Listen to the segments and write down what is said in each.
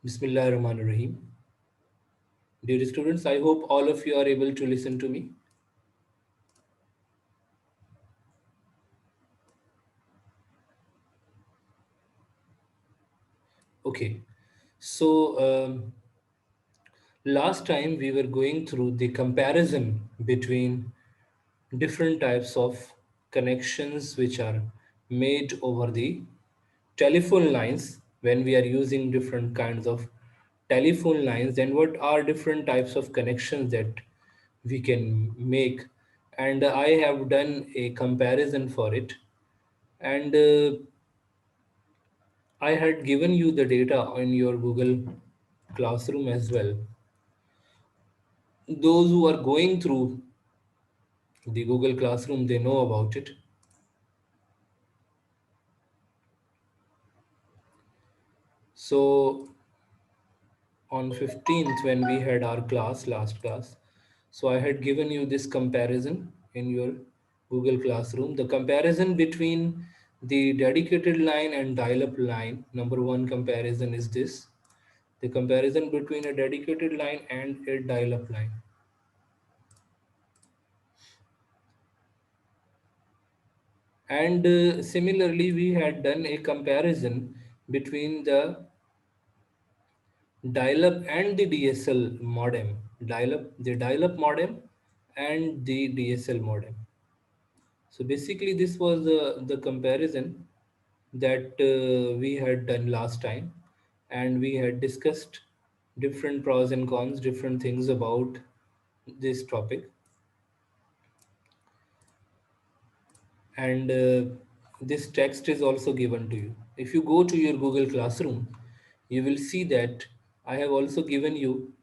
Bismillahirrahmanirrahim. Dear students, I hope all of you are able to listen to me. Okay, so last time we were going through the comparison between different types of connections which are made over the telephone lines when we are using different kinds of telephone lines, and what are different types of connections that we can make. And I have done a comparison for it. And I had given you the data in your Google Classroom as well. Those who are going through the Google Classroom, they know about it. So on 15th, when we had our class, last class, so I had given you this comparison in your Google Classroom. The comparison between the dedicated line and dial-up line. Number one comparison is this: the comparison between a dedicated line and a dial-up line. And similarly, we had done a comparison between the dial-up and the DSL modem. The dial-up modem and the DSL modem. So basically, this was the comparison that we had done last time, and we had discussed different pros and cons, different things about this topic. And this text is also given to you. If you go to your Google Classroom, you will see that I have also given you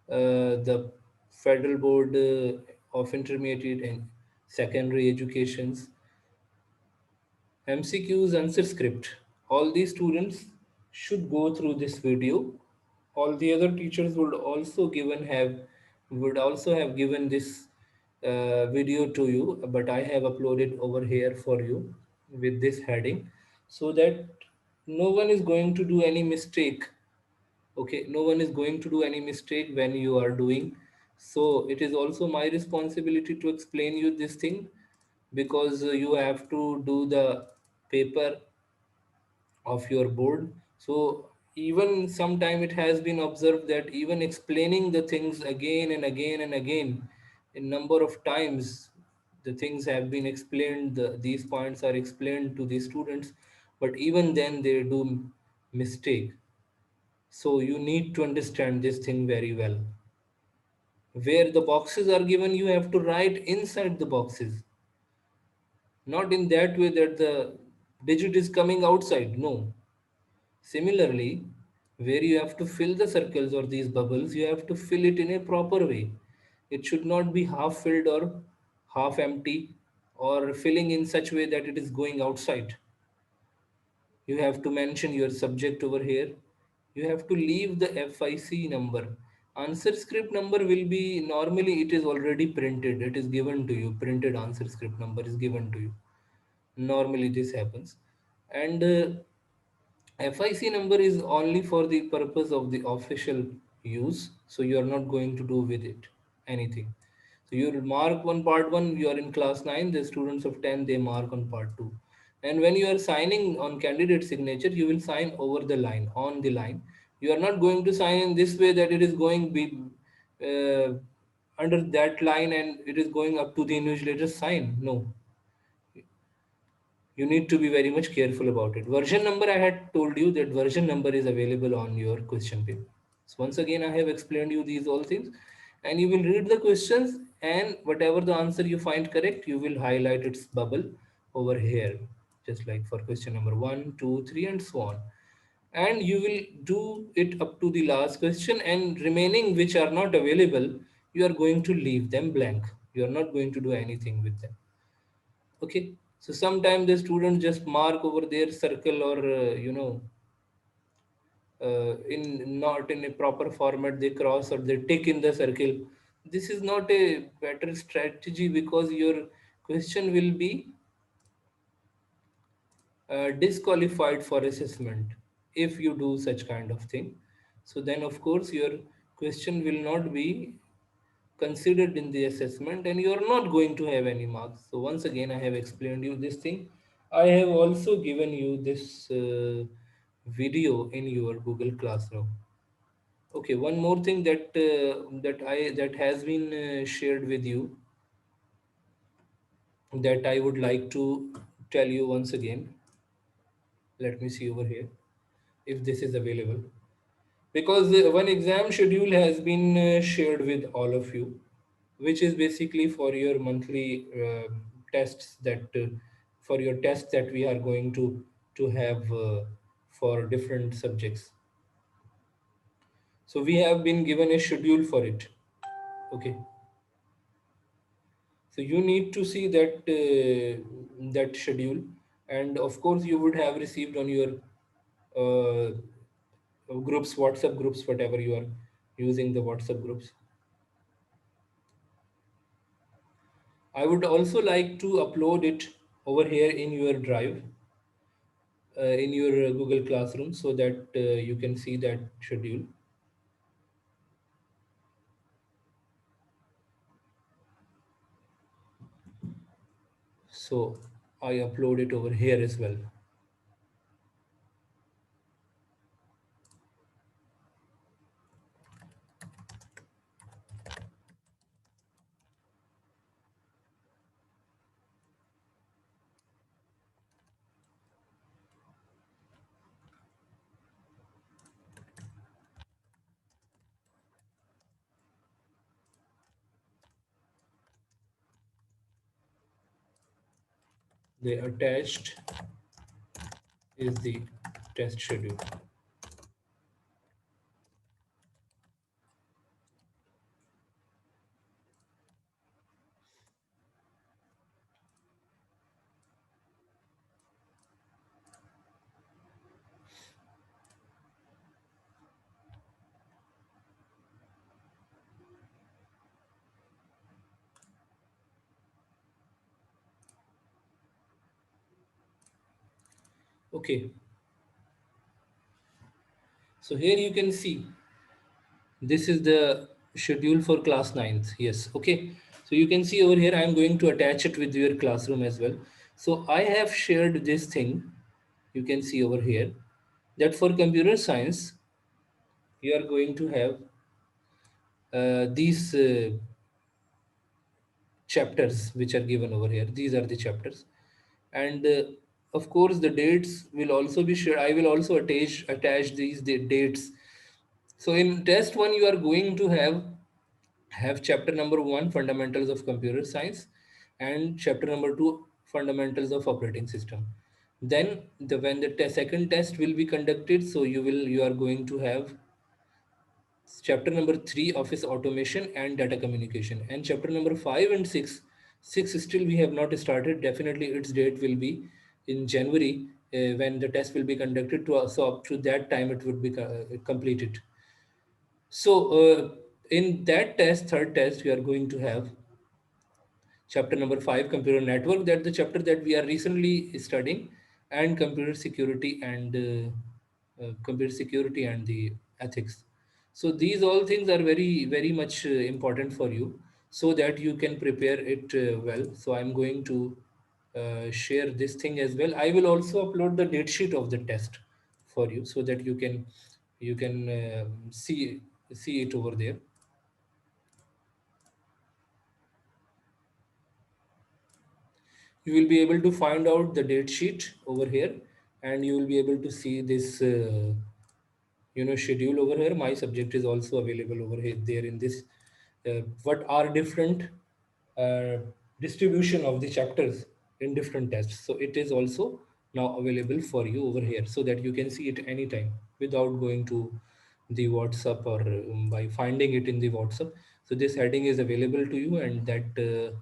the Federal Board of Intermediate and Secondary Education's MCQs answer script. All these students should go through this video. All the other teachers would also have given this video to you, but I have uploaded over here for you with this heading, so that no one is going to do any mistake. Okay, no one is going to do any mistake when you are doing. So it is also my responsibility to explain you this thing, because you have to do the paper of your board. So even sometime it has been observed that even explaining the things again and again and again in number of times, the things have been explained, these points are explained to the students, but even then they do mistake. So you need to understand this thing very well. Where the boxes are given, you have to write inside the boxes, not in that way that the digit is coming outside. No. Similarly, where you have to fill the circles or these bubbles, you have to fill it in a proper way. It should not be half filled or half empty, or filling in such way that it is going outside. You have to mention your subject over here. You have to leave the FIC number. Answer script number will be, normally it is already printed. It is given to you. Printed answer script number is given to you. Normally this happens. And FIC number is only for the purpose of the official use. So you are not going to do with it anything. So you will mark one part one, you are in class 9, the students of 10, they mark on part 2. And when you are signing on candidate signature, you will sign over the line, on the line. You are not going to sign in this way that it is going be under that line and it is going up to the invigilator sign. No, you need to be very much careful about it. Version number, I had told you that version number is available on your question paper. So once again, I have explained you these all things, and you will read the questions, and whatever the answer you find correct, you will highlight its bubble over here, just like for question number 1, 2, 3, and so on. And you will do it up to the last question, and remaining which are not available, you are going to leave them blank. You are not going to do anything with them. Okay, so sometimes the students just mark over their circle, or in not in a proper format, they cross or they tick in the circle. This is not a better strategy, because your question will be disqualified for assessment if you do such kind of thing. So then, of course, your question will not be considered in the assessment and you are not going to have any marks. So, once again, I have explained you this thing. I have also given you this video in your Google Classroom. Okay, one more thing that has been shared with you that I would like to tell you once again. Let me see over here if this is available. Because one exam schedule has been shared with all of you, which is basically for your monthly tests for your tests that we are going to have for different subjects. So we have been given a schedule for it. Okay, so you need to see that schedule, and of course you would have received on your uh, groups, WhatsApp groups, whatever you are using the WhatsApp groups. I would also like to upload it over here in your drive, in your Google Classroom, so that you can see that schedule. So I upload it over here as well. The attached is the test schedule. Okay, so here you can see this is the schedule for class ninth. Yes, okay. So you can see over here, I am going to attach it with your classroom as well. So I have shared this thing. You can see over here that for computer science, you are going to have these chapters which are given over here. These are the chapters. And of course, the dates will also be shared. I will also attach these dates. So in test one, you are going to have chapter number one, fundamentals of computer science, and chapter number two, fundamentals of operating system. Then when the second test will be conducted, so you are going to have chapter number 3, office automation and data communication, and chapter number 5 and 6 still we have not started. Definitely its date will be in January, when the test will be conducted to so up to that time it would be completed. So in that test, third test, we are going to have chapter number 5, computer network, that the chapter that we are recently studying, and computer security and the ethics. So these all things are very very much important for you, so that you can prepare it well. So I'm going to share this thing as well. I will also upload the date sheet of the test for you, so that you can see it over there. You will be able to find out the date sheet over here, and you will be able to see this schedule over here. My subject is also available over here there in this. What are different uh, distribution of the chapters in different tests, so it is also now available for you over here, so that you can see it anytime without going to the WhatsApp, or by finding it in the WhatsApp. So this heading is available to you, and that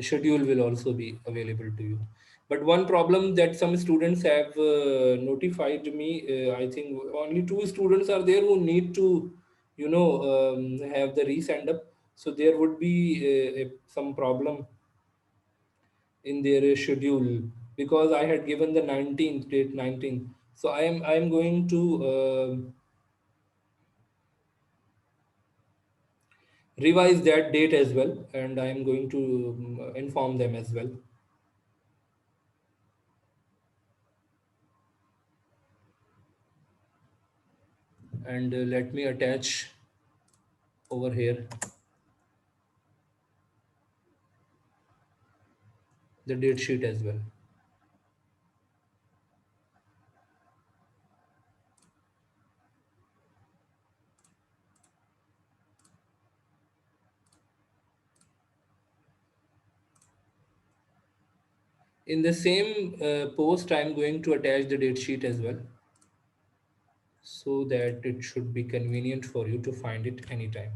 schedule will also be available to you. But one problem that some students have notified me, I think only two students are there who need to have the resend up. So there would be some problem in their schedule, because I had given the 19th date, 19th. So I am going to revise that date as well, and I am going to inform them as well. And let me attach over here the date sheet as well. In the same post, I am going to attach the date sheet as well, so that it should be convenient for you to find it anytime.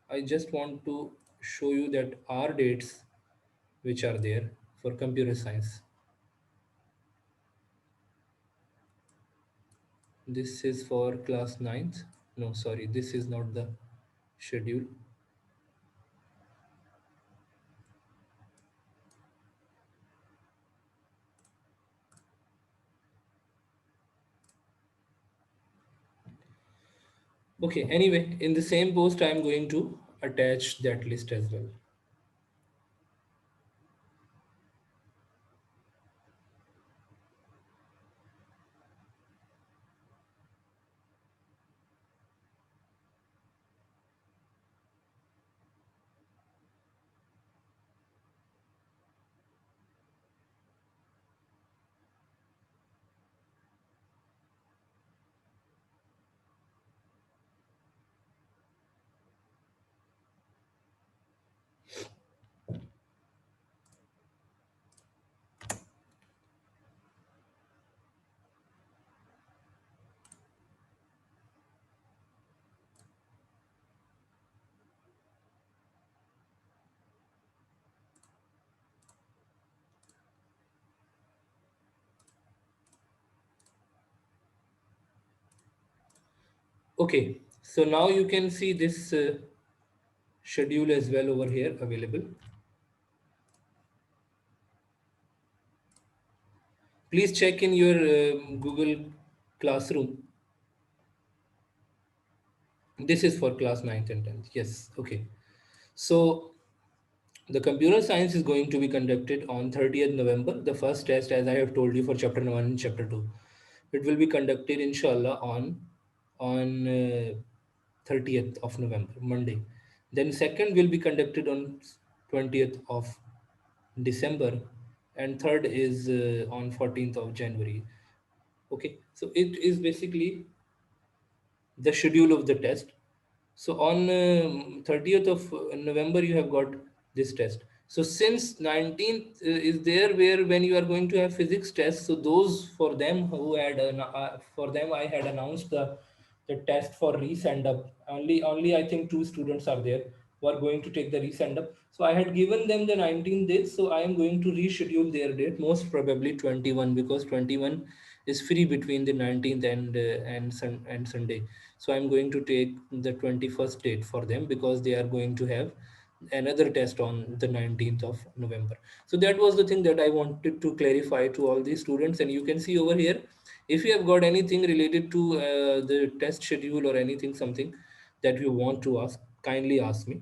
I just want to show you that our dates which are there for computer science. This is for class ninth. No, sorry, this is not the schedule. Okay, anyway, in the same post, I am going to attach that list as well. Okay, so now you can see this schedule as well over here available. Please check in your Google Classroom. This is for class ninth and 10th. Yes, okay. So the computer science is going to be conducted on 30th November. The first test, as I have told you, for chapter 1 and chapter 2. It will be conducted, inshallah, on 30th of November, Monday. Then second will be conducted on 20th of December, and third is on 14th of January. Okay, so it is basically the schedule of the test. So on 30th of November, you have got this test. So since 19th is there where when you are going to have physics test, so those for them who had for them I had announced the test for resend up. Only I think two students are there who are going to take the resend up. So I had given them the 19th date, so I am going to reschedule their date, most probably 21, because 21 is free between the 19th and Sunday. So I'm going to take the 21st date for them because they are going to have another test on the 19th of November. So that was the thing that I wanted to clarify to all these students. And you can see over here, if you have got anything related to the test schedule or anything, something that you want to ask, kindly ask me.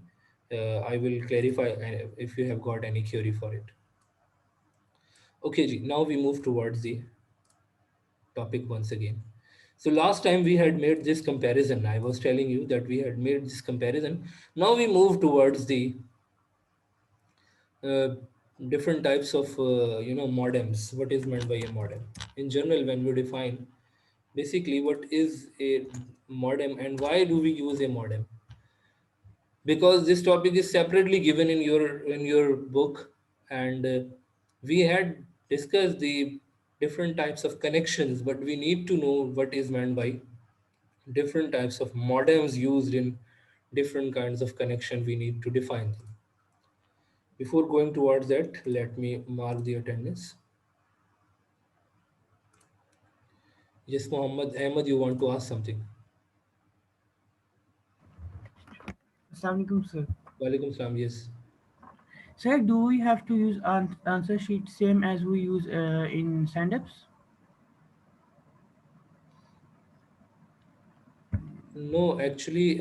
I will clarify if you have got any query for it. Okay, Ji, now we move towards the topic once again. So last time we had made this comparison. I was telling you that we had made this comparison. Now we move towards the uh, different types of modems. What is meant by a modem? In general, when we define basically what is a modem and why do we use a modem? Because this topic is separately given in your book, and we had discussed the different types of connections, but we need to know what is meant by different types of modems used in different kinds of connection. We need to define them. Before going towards that, let me mark the attendance. Yes, Mohammed Ahmed, you want to ask something? Assalamualaikum, sir. Walaikum salam. Yes. Sir, do we have to use answer sheet same as we use in stand-ups? No, actually,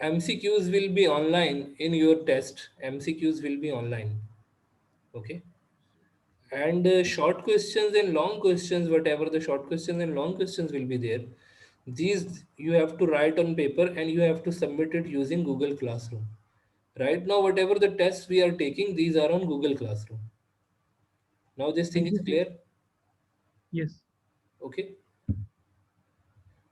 MCQs will be online in your test. MCQs will be online. Okay. And short questions and long questions, whatever the short questions and long questions will be there, these you have to write on paper and you have to submit it using Google Classroom. Right now, whatever the tests we are taking, these are on Google Classroom. Now this thing Thank is you. clear. Yes. Okay.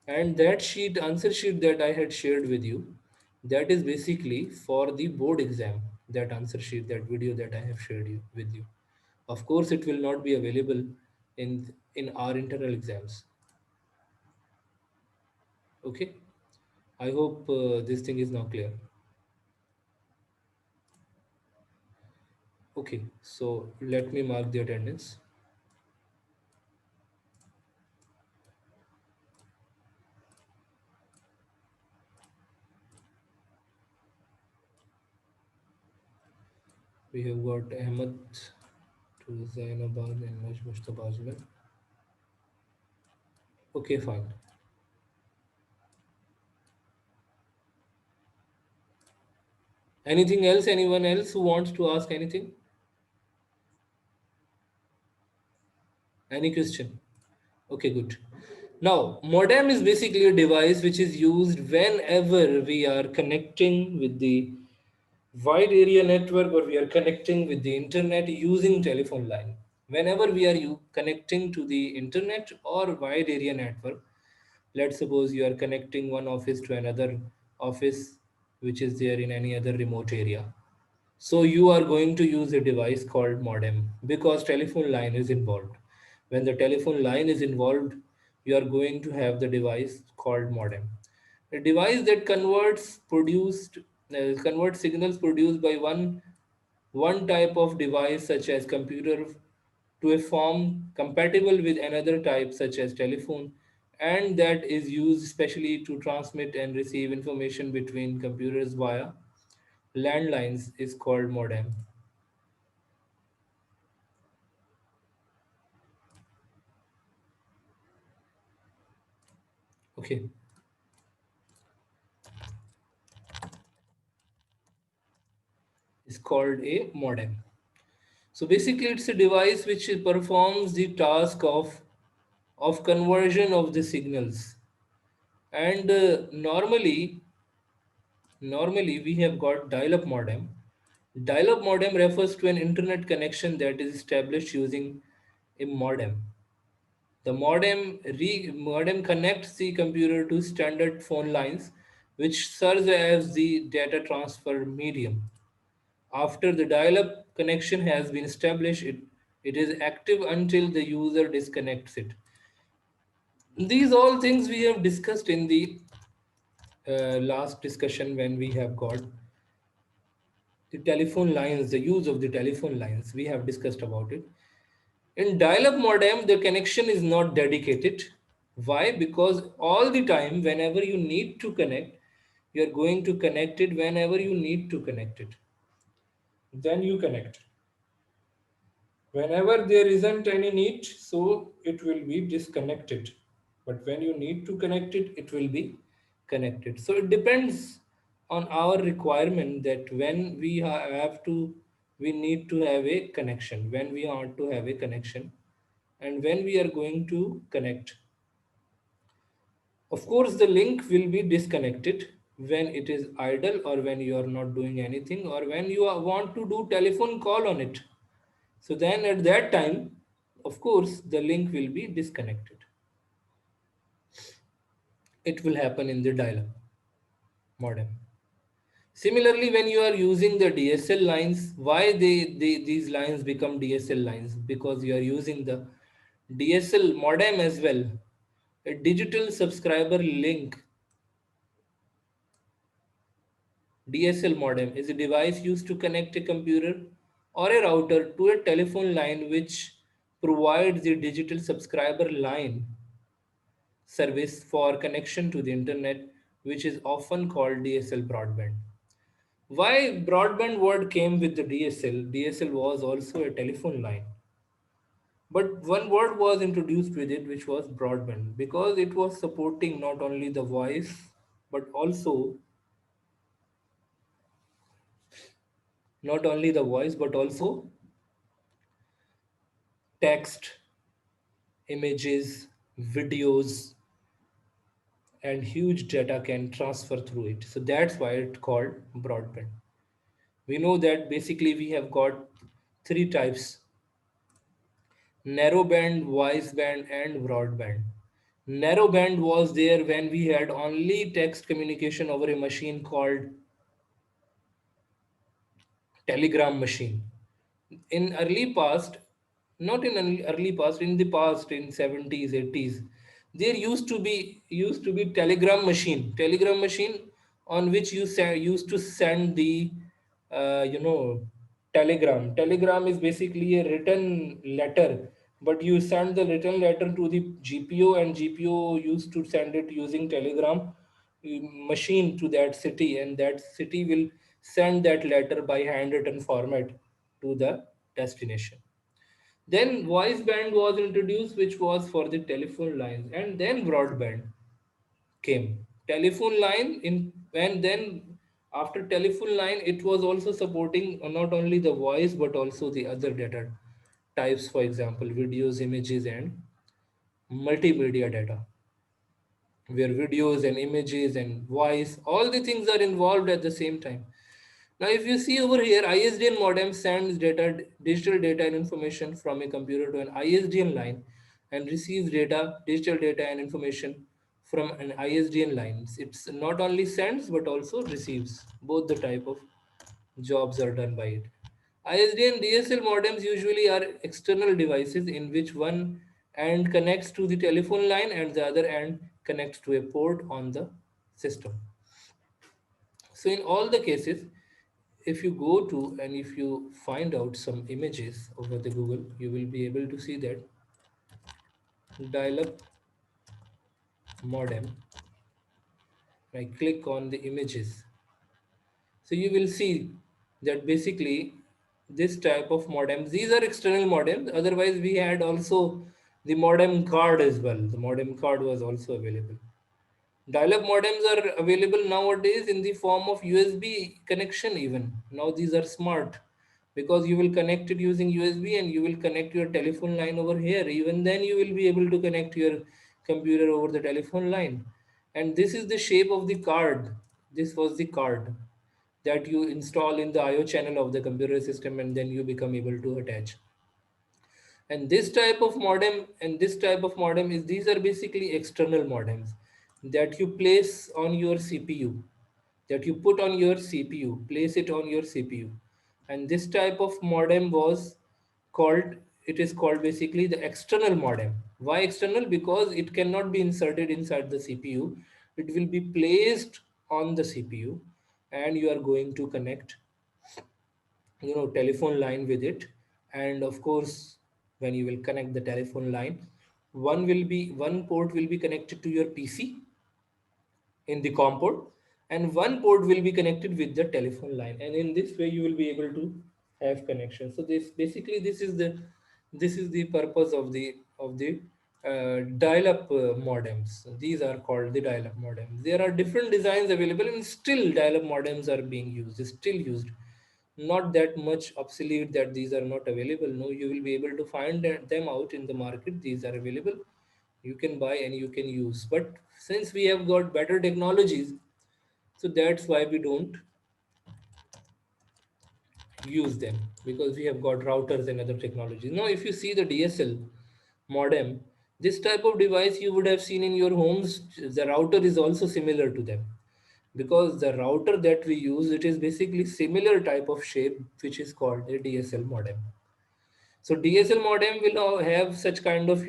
And that sheet, answer sheet that I had shared with you, that is basically for the board exam. That answer sheet, that video that I have shared you with you, of course it will not be available in our internal exams. Okay. I hope this thing is now clear. Okay, so let me mark the attendance. We have got Ahmed to Zainabad and Mustafa Ajmal. Okay, fine. Anything else? Anyone else who wants to ask anything? Any question? Okay, good. Now, modem is basically a device which is used whenever we are connecting with the wide area network or we are connecting with the internet using telephone line. Whenever we are connecting to the internet or wide area network, let's suppose you are connecting one office to another office which is there in any other remote area. So you are going to use a device called modem because telephone line is involved. When the telephone line is involved, you are going to have the device called modem. A device that converts signals produced by one type of device such as computer to a form compatible with another type such as telephone, and that is used especially to transmit and receive information between computers via landlines is called modem. Okay, it's called a modem. So basically, it's a device which performs the task of conversion of the signals. And normally we have got dial-up modem. Dial-up modem refers to an internet connection that is established using a modem. The modem connects the computer to standard phone lines, which serves as the data transfer medium. After the dial-up connection has been established, it is active until the user disconnects it. These all things we have discussed in the last discussion when we have got the telephone lines, the use of the telephone lines. We have discussed about it. In dial-up modem, the connection is not dedicated. Why? Because all the time, whenever you need to connect, you are going to connect it whenever you need to connect it. Then you connect. Whenever there isn't any need, so it will be disconnected. But when you need to connect it, it will be connected. So it depends on our requirement that when we have to, we need to have a connection, when we want to have a connection, and when we are going to connect. Of course, the link will be disconnected when it is idle or when you are not doing anything or when you want to do telephone call on it. So then at that time, of course, the link will be disconnected. It will happen in the dial-up modem. Similarly, when you are using the DSL lines, why these lines become DSL lines? Because you are using the DSL modem as well. A digital subscriber link DSL modem is a device used to connect a computer or a router to a telephone line which provides the digital subscriber line service for connection to the internet, which is often called DSL broadband. Why broadband word came with the DSL? DSL was also a telephone line. But one word was introduced with it, which was broadband, because it was supporting not only the voice, but also not only the voice, but also text, images, videos, and huge data can transfer through it. So that's why it's called broadband. We know that basically we have got three types: narrowband, wideband, and broadband. Narrowband was there when we had only text communication over a machine called telegram machine. In early past, not in early past, in the past, in 70s, 80s, there used to be telegram machine on which used to send the telegram is basically a written letter, but you send the written letter to the GPO, and GPO used to send it using telegram machine to that city, and that city will send that letter by handwritten format to the destination. Then voice band was introduced, which was for the telephone lines, and then broadband came. Telephone line in and then after telephone line, it was also supporting not only the voice but also the other data types, for example, videos, images, and multimedia data, where videos and images and voice, all the things are involved at the same time. Now, if you see over here, ISDN modem sends data, digital data and information from a computer to an ISDN line, and receives data, digital data and information from an ISDN line. It's not only sends but also receives. Both the type of jobs are done by it. ISDN DSL modems usually are external devices in which one end connects to the telephone line and the other end connects to a port on the system. So in all the cases, if you go to and if you find out some images over the Google, you will be able to see that dial-up modem. I click on the images. So you will see that basically this type of modems, these are external modems. Otherwise, we had also the modem card as well. The modem card was also available. Dial-up modems are available nowadays in the form of USB connection even. Now these are smart because you will connect it using USB and you will connect your telephone line over here. Even then you will be able to connect your computer over the telephone line. And this is the shape of the card. This was the card that you install in the IO channel of the computer system, and then you become able to attach. And this type of modem is, these are basically external modems that you place on your CPU, that you put on your CPU, place it on your CPU. And this type of modem was called, it is called basically the external modem. Why external? Because it cannot be inserted inside the CPU. It will be placed on the CPU, and you are going to connect telephone line with it. And of course, when you will connect the telephone line, one port will be connected to your PC in the COM port, and one port will be connected with the telephone line, and in this way you will be able to have connection. So this is the purpose of the dial-up modems. These are called the dial-up modems. There are different designs available, and still dial-up modems are being used, still used. Not that much obsolete that these are not available. No, you will be able to find them out in the market. These are available, you can buy and you can use. But since we have got better technologies, so that's why we don't use them, because we have got routers and other technologies. Now if you see the DSL modem, this type of device you would have seen in your homes. The router is also similar to them, because the router that we use, it is basically similar type of shape, which is called a DSL modem. So DSL modem will have such kind of,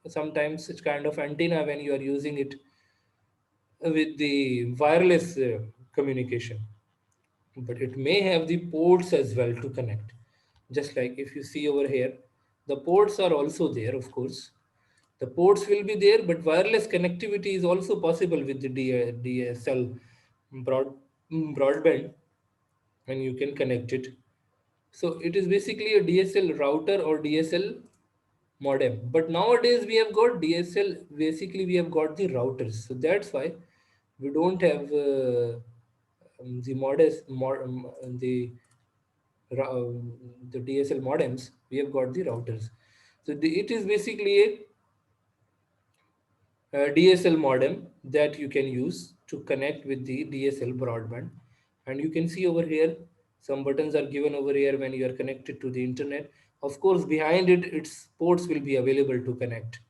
sometimes such kind of antenna when you are using it with the wireless communication. But it may have the ports as well to connect. Just like if you see over here, the ports are also there, of course. The ports will be there, but wireless connectivity is also possible with the DSL broadband, and you can connect it. So it is basically a DSL router or DSL modem. But nowadays we have got DSL. Basically, we have got the routers. So that's why we don't have the the the DSL modems. We have got the routers. So it is basically a DSL modem that you can use to connect with the DSL broadband. And you can see over here, some buttons are given over here when you are connected to the internet. Of course, behind it, its ports will be available to connect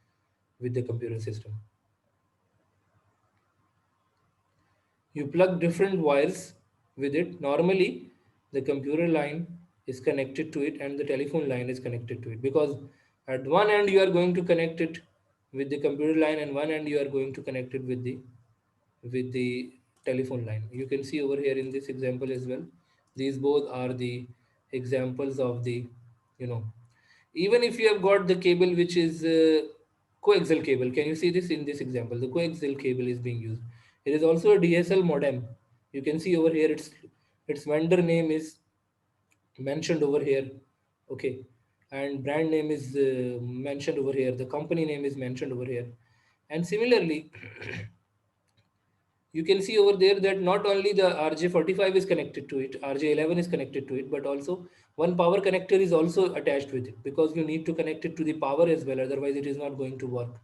with the computer system. You plug different wires with it. Normally, the computer line is connected to it and the telephone line is connected to it, because at one end you are going to connect it with the computer line and one end you are going to connect it with the telephone line. You can see over here in this example as well. These both are the examples of the, you know, even if you have got the cable which is coaxial cable. Can you see this in this example? The coaxial cable is being used. It is also a DSL modem. You can see over here its vendor name is mentioned over here. Okay, and brand name is mentioned over here. The company name is mentioned over here. And similarly, you can see over there that not only the RJ45 is connected to it, RJ11 is connected to it, but also one power connector is also attached with it, because you need to connect it to the power as well. Otherwise, it is not going to work.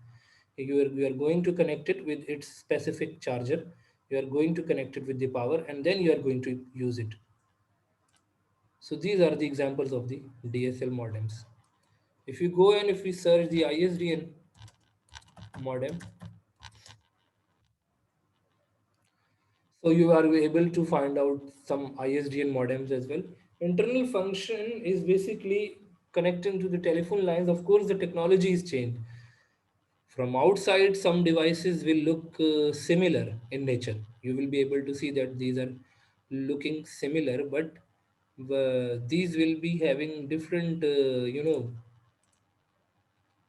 You are going to connect it with its specific charger. You are going to connect it with the power, and then you are going to use it. So these are the examples of the DSL modems. If you go and if we search the ISDN modem, so you are able to find out some ISDN modems as well. Internal function is basically connecting to the telephone lines. Of course, the technology is changed. From outside, some devices will look similar in nature. You will be able to see that these are looking similar, but these will be having different,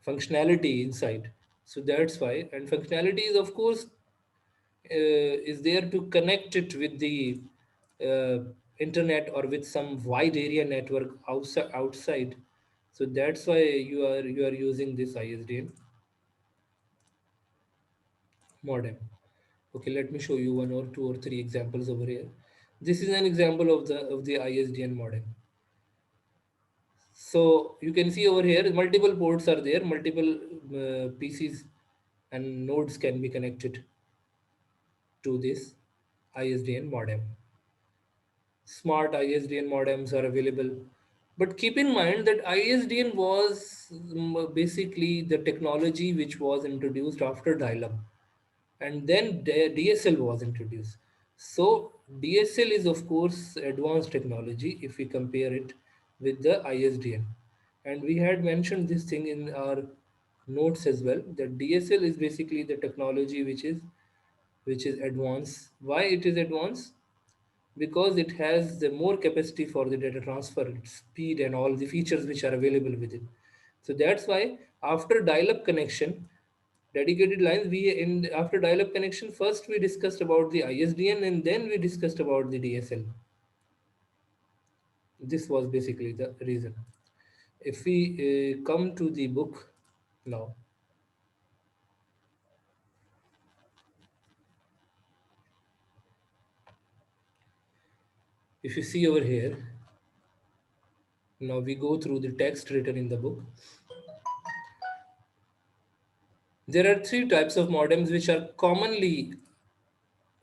functionality inside. So that's why, and functionality is of course is there to connect it with the uh, internet or with some wide area network outside. So that's why you are using this ISDN modem. Okay, let me show you one or two or three examples over here. This is an example of the ISDN modem. So you can see over here multiple ports are there, multiple PCs and nodes can be connected to this ISDN modem. Smart ISDN modems are available. But keep in mind that ISDN was basically the technology which was introduced after dial-up, and then DSL was introduced. So DSL is of course advanced technology if we compare it with the ISDN. And we had mentioned this thing in our notes as well, that DSL is basically the technology which is advanced. Why it is advanced? Because it has the more capacity for the data transfer, speed, and all the features which are available with it. So that's why after dial-up connection, dedicated lines, we in after dial-up connection, first we discussed about the ISDN and then we discussed about the DSL. This was basically the reason. If we come to the book now, if you see over here, now we go through the text written in the book. There are three types of modems which are commonly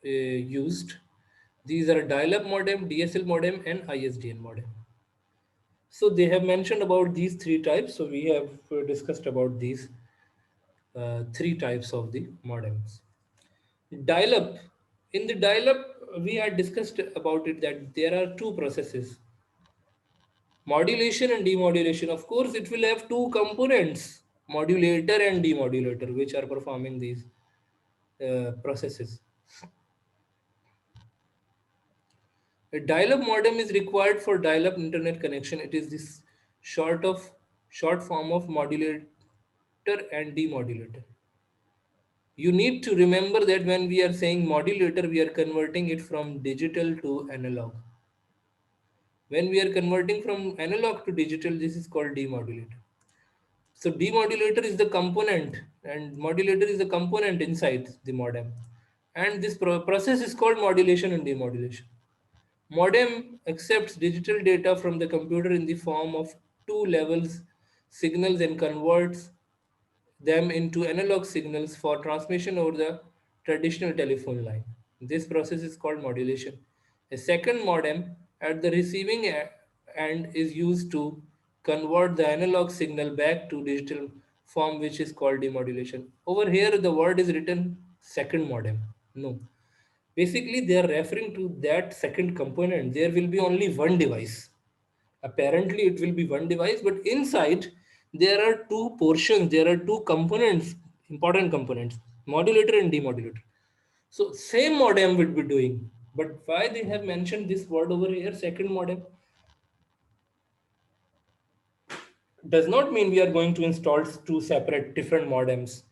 used. These are dial-up modem, DSL modem, and ISDN modem. So they have mentioned about these three types. So we have discussed about these three types of the modems. Dial-up. In the dial-up, we had discussed about it that there are two processes: modulation and demodulation. Of course, it will have two components: modulator and demodulator, which are performing these processes. A dial-up modem is required for dial-up internet connection. It is this short form of modulator and demodulator. You need to remember that when we are saying modulator, we are converting it from digital to analog. When we are converting from analog to digital, this is called demodulator. So demodulator is the component, and modulator is the component inside the modem. And this process is called modulation and demodulation. Modem accepts digital data from the computer in the form of two levels signals and converts them into analog signals for transmission over the traditional telephone line. This process is called modulation. A second modem at the receiving end is used to convert the analog signal back to digital form, which is called demodulation. Over here, the word is written second modem. No. Basically, they are referring to that second component. There will be only one device. Apparently it will be one device, but inside there are two portions, there are two components, important components, modulator and demodulator. So same modem would be doing, but why they have mentioned this word over here, second modem, does not mean we are going to install two separate different modems,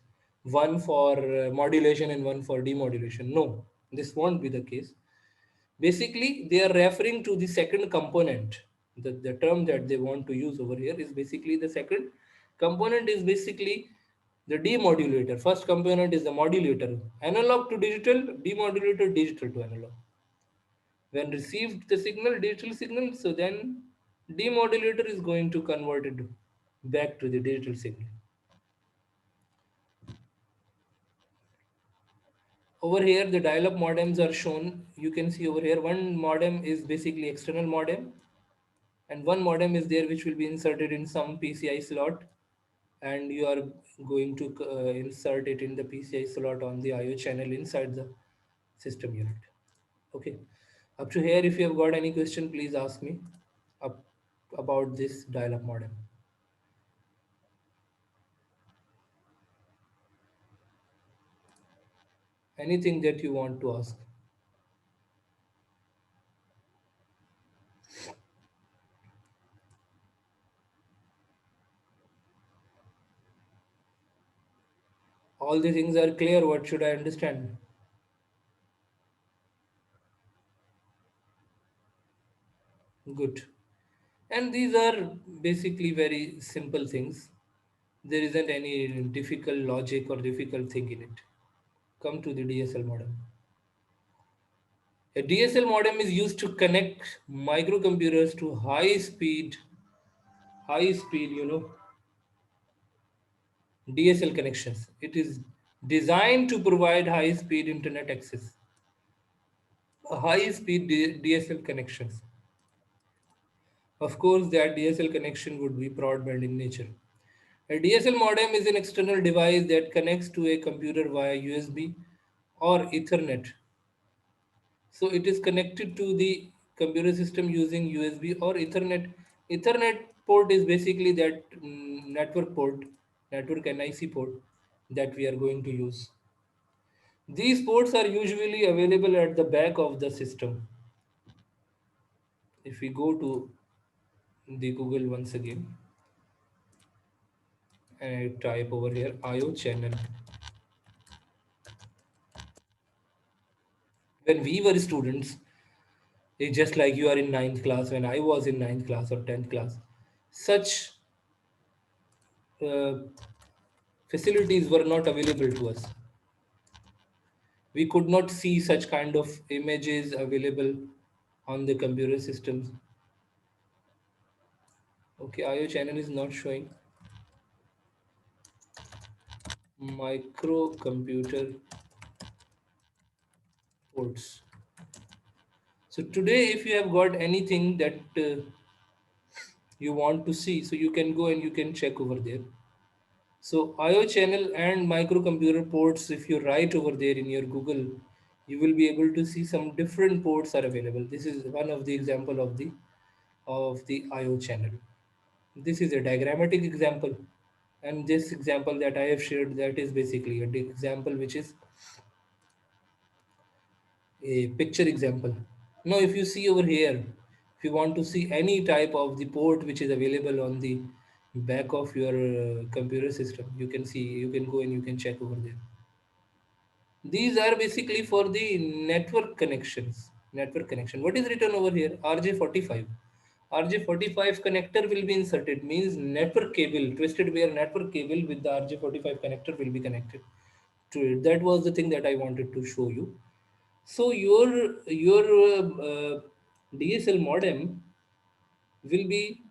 one for modulation and one for demodulation. No, this won't be the case. Basically, they are referring to the second component. The term that they want to use over here is basically the second component is basically the demodulator. First component is the modulator. Analog to digital, demodulator digital to analog. When received the signal, digital signal, so then demodulator is going to convert it back to the digital signal. Over here, the dial-up modems are shown. You can see over here, one modem is basically external modem, and one modem is there which will be inserted in some PCI slot, and you are going to insert it in the PCI slot on the IO channel inside the system unit. Okay, up to here, if you have got any question, please ask me up about this dial-up modem. Anything that you want to ask. All the things are clear. What should I understand? Good. And these are basically very simple things. There isn't any difficult logic or difficult thing in it. Come to the DSL modem. A DSL modem is used to connect microcomputers to high speed, DSL connections. It is designed to provide high speed internet access. High speed DSL connections. Of course, that DSL connection would be broadband in nature. A DSL modem is an external device that connects to a computer via USB or Ethernet. So it is connected to the computer system using USB or Ethernet. Ethernet port is basically that network port, network NIC port that we are going to use. These ports are usually available at the back of the system. If we go to the Google once again and I type over here IO channel. When we were students, it's just like you are in ninth class, when I was in ninth class or 10th class, such uh, facilities were not available to us. We could not see such kind of images available on the computer systems. Okay, IO channel is not showing. Microcomputer ports. So today, if you have got anything that you want to see, so you can go and you can check over there. So IO channel and microcomputer ports, if you write over there in your Google, you will be able to see some different ports are available. This is one of the example of the IO channel. This is a diagrammatic example, and this example that I have shared, that is basically a example which is a picture example. Now, if you see over here, if you want to see any type of the port which is available on the back of your computer system, you can see, you can go and you can check over there. These are basically for the network connections. Network connection. What is written over here? RJ45. RJ45 connector will be inserted, means network cable, twisted wire network cable with the RJ45 connector will be connected to it. That was the thing that I wanted to show you. So your DSL modem will be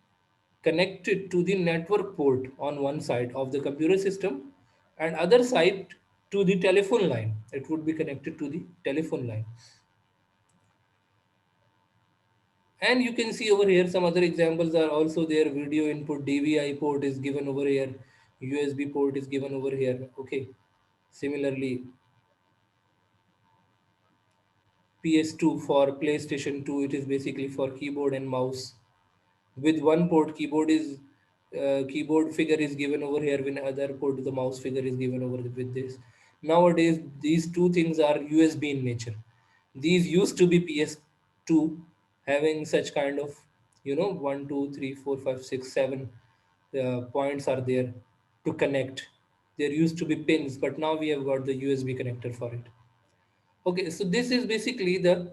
connected to the network port on one side of the computer system, and other side to the telephone line. It would be connected to the telephone line. And you can see over here some other examples are also there. Video input DVI port is given over here, USB port is given over here. Okay, similarly PS2 for PlayStation 2, it is basically for keyboard and mouse with one port. Keyboard is keyboard figure is given over here, when other port the mouse figure is given over with this. Nowadays these two things are USB in nature. These used to be PS2, having such kind of, you know, 1 2 3 4 5 6 7 points are there to connect. There used to be pins, but now we have got the USB connector for it. Okay, so this is basically the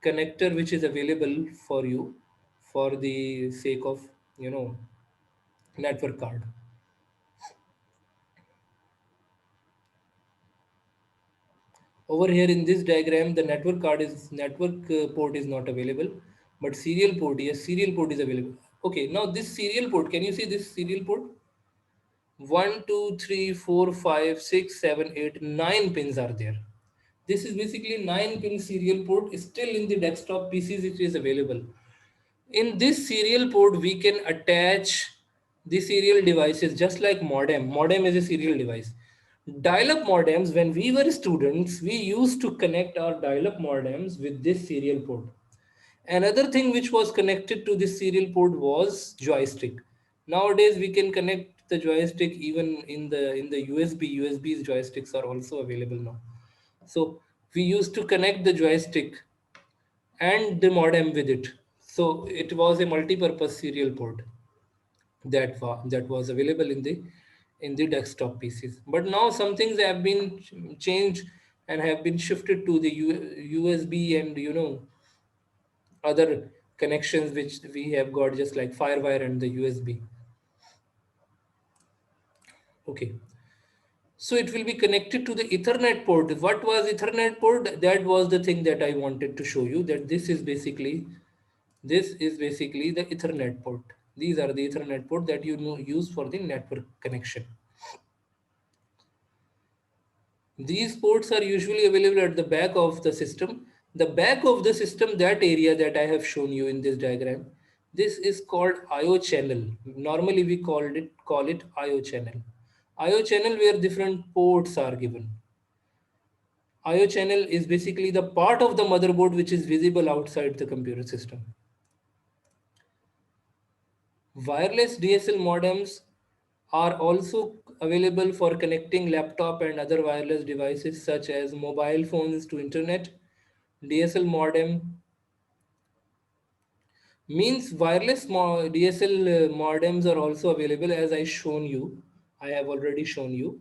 connector which is available for you for the sake of, you know, network card. Over here in this diagram, the network port is not available, but serial port, yes, serial port is available. Okay, now this serial port, can you see this serial port? 1 2 3 4 5 6 7 8 9 pins are there. This is basically 9 pin serial port still in the desktop PCs. It is available. In this serial port, we can attach the serial devices just like modem. Modem is a serial device. Dial-up modems, when we were students, we used to connect our dial-up modems with this serial port. Another thing which was connected to this serial port was joystick. Nowadays, we can connect the joystick even in the USB. USB joysticks are also available now. So we used to connect the joystick and the modem with it. So it was a multi-purpose serial port that was available in the desktop PCs. But now some things have been changed and have been shifted to the USB and, you know, other connections which we have got, just like FireWire and the USB. Okay. So it will be connected to the Ethernet port. What was Ethernet port? That was the thing that I wanted to show you, that this is basically the Ethernet port. These are the Ethernet port that you use for the network connection. These ports are usually available at the back of the system. The back of the system, that area that I have shown you in this diagram, this is called IO channel. Normally we call it IO channel. IO channel where different ports are given. IO channel is basically the part of the motherboard which is visible outside the computer system. Wireless DSL modems are also available for connecting laptop and other wireless devices such as mobile phones to internet. DSL modem means DSL modems are also available, as I have already shown you,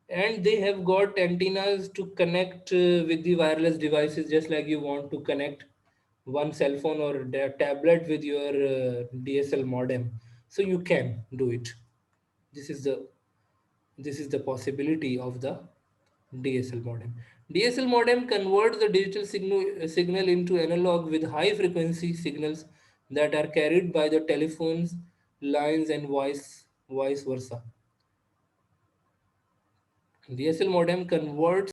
and they have got antennas to connect with the wireless devices, just like you want to connect one cell phone or tablet with your DSL modem. So you can do it. This is the possibility of the DSL modem. DSL modem converts the digital signal into analog with high frequency signals that are carried by the telephones, lines, and vice versa. DSL modem converts